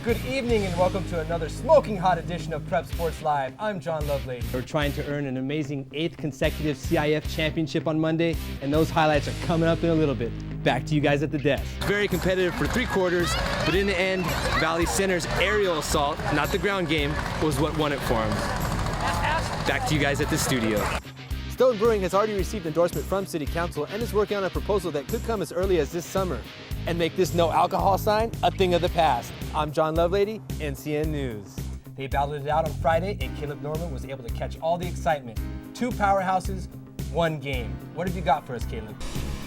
Good evening and welcome to another smoking hot edition of Prep Sports Live. I'm John Lovelady. We're trying to earn an amazing 8th consecutive CIF championship on Monday, and those highlights are coming up in a little bit. Back to you guys at the desk. Very competitive for 3 quarters, but in the end, Valley Center's aerial assault, not the ground game, was what won it for them. Back to you guys at the studio. Stone Brewing has already received endorsement from City Council and is working on a proposal that could come as early as this summer and make this no alcohol sign a thing of the past. I'm John Lovelady, NCN News. They battled it out on Friday and Caleb Norman was able to catch all the excitement. 2 powerhouses, 1 game. What have you got for us, Caleb?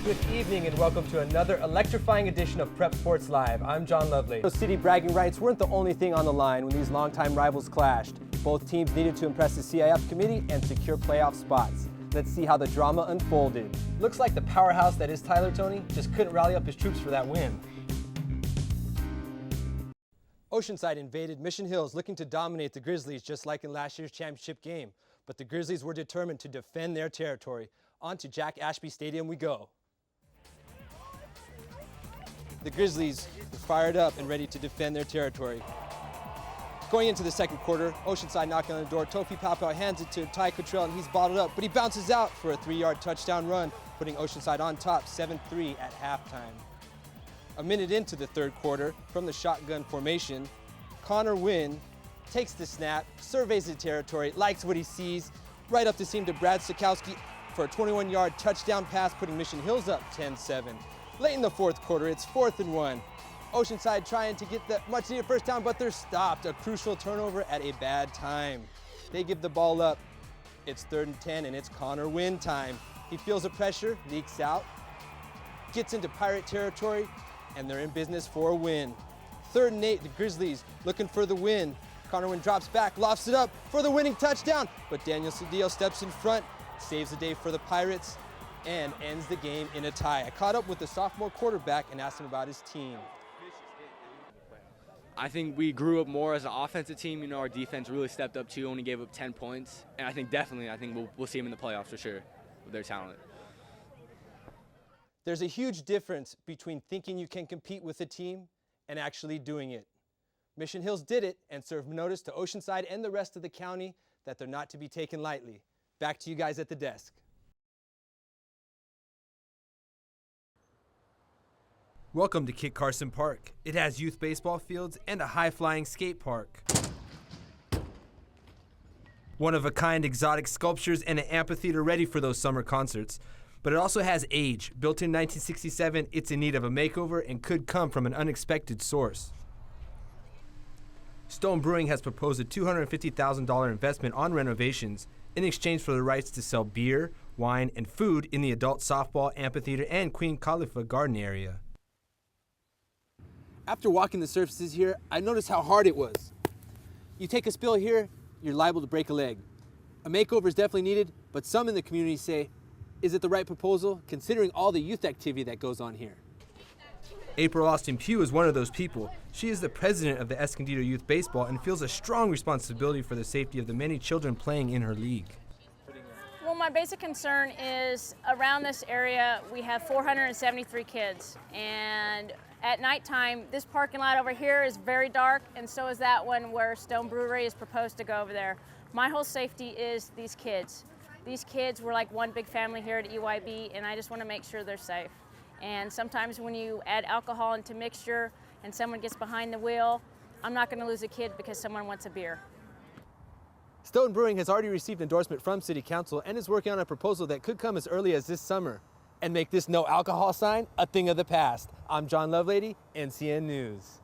Good evening and welcome to another electrifying edition of Prep Sports Live. I'm John Lovelady. Those city bragging rights weren't the only thing on the line when these longtime rivals clashed. Both teams needed to impress the CIF committee and secure playoff spots. Let's see how the drama unfolded. Looks like the powerhouse that is Tyler Tony just couldn't rally up his troops for that win. Oceanside invaded Mission Hills looking to dominate the Grizzlies just like in last year's championship game. But the Grizzlies were determined to defend their territory. On to Jack Ashby Stadium we go. The Grizzlies were fired up and ready to defend their territory. Going into the second quarter, Oceanside knocking on the door. Tofi Papau hands it to Ty Cottrell and he's bottled up, but he bounces out for a 3-yard touchdown run, putting Oceanside on top 7-3 at halftime. A minute into the third quarter, from the shotgun formation, Connor Wynn takes the snap, surveys the territory, likes what he sees, right up the seam to Brad Sikowski for a 21-yard touchdown pass, putting Mission Hills up 10-7. Late in the fourth quarter, it's 4th and 1. Oceanside trying to get the much-needed first down, but they're stopped. A crucial turnover at a bad time. They give the ball up. It's 3rd and 10, and it's Connor Wynn time. He feels the pressure, leaks out, gets into Pirate territory, and they're in business for a win. 3rd and 8, the Grizzlies looking for the win. Connor Wynn drops back, lofts it up for the winning touchdown, but Daniel Cedillo steps in front, saves the day for the Pirates, and ends the game in a tie. I caught up with the sophomore quarterback and asked him about his team. I think we grew up more as an offensive team. You know, our defense really stepped up too, only gave up 10 points. And I think we'll see them in the playoffs for sure with their talent. There's a huge difference between thinking you can compete with a team and actually doing it. Mission Hills did it and served notice to Oceanside and the rest of the county that they're not to be taken lightly. Back to you guys at the desk. Welcome to Kit Carson Park. It has youth baseball fields and a high-flying skate park. One-of-a-kind exotic sculptures and an amphitheater ready for those summer concerts. But it also has age. Built in 1967, it's in need of a makeover and could come from an unexpected source. Stone Brewing has proposed a $250,000 investment on renovations in exchange for the rights to sell beer, wine, and food in the adult softball, amphitheater, and Queen Khalifa garden area. After walking the surfaces here, I noticed how hard it was. You take a spill here, you're liable to break a leg. A makeover is definitely needed, but some in the community say, is it the right proposal, considering all the youth activity that goes on here? April Austin Pugh is one of those people. She is the president of the Escondido Youth Baseball and feels a strong responsibility for the safety of the many children playing in her league. Well, my basic concern is around this area, we have 473 kids. And at nighttime, this parking lot over here is very dark, and so is that one where Stone Brewery is proposed to go over there. My whole safety is these kids. These kids were like one big family here at EYB, and I just want to make sure they're safe. And sometimes when you add alcohol into mixture and someone gets behind the wheel, I'm not going to lose a kid because someone wants a beer. Stone Brewing has already received endorsement from City Council and is working on a proposal that could come as early as this summer and make this no alcohol sign a thing of the past. I'm John Lovelady, NCN News.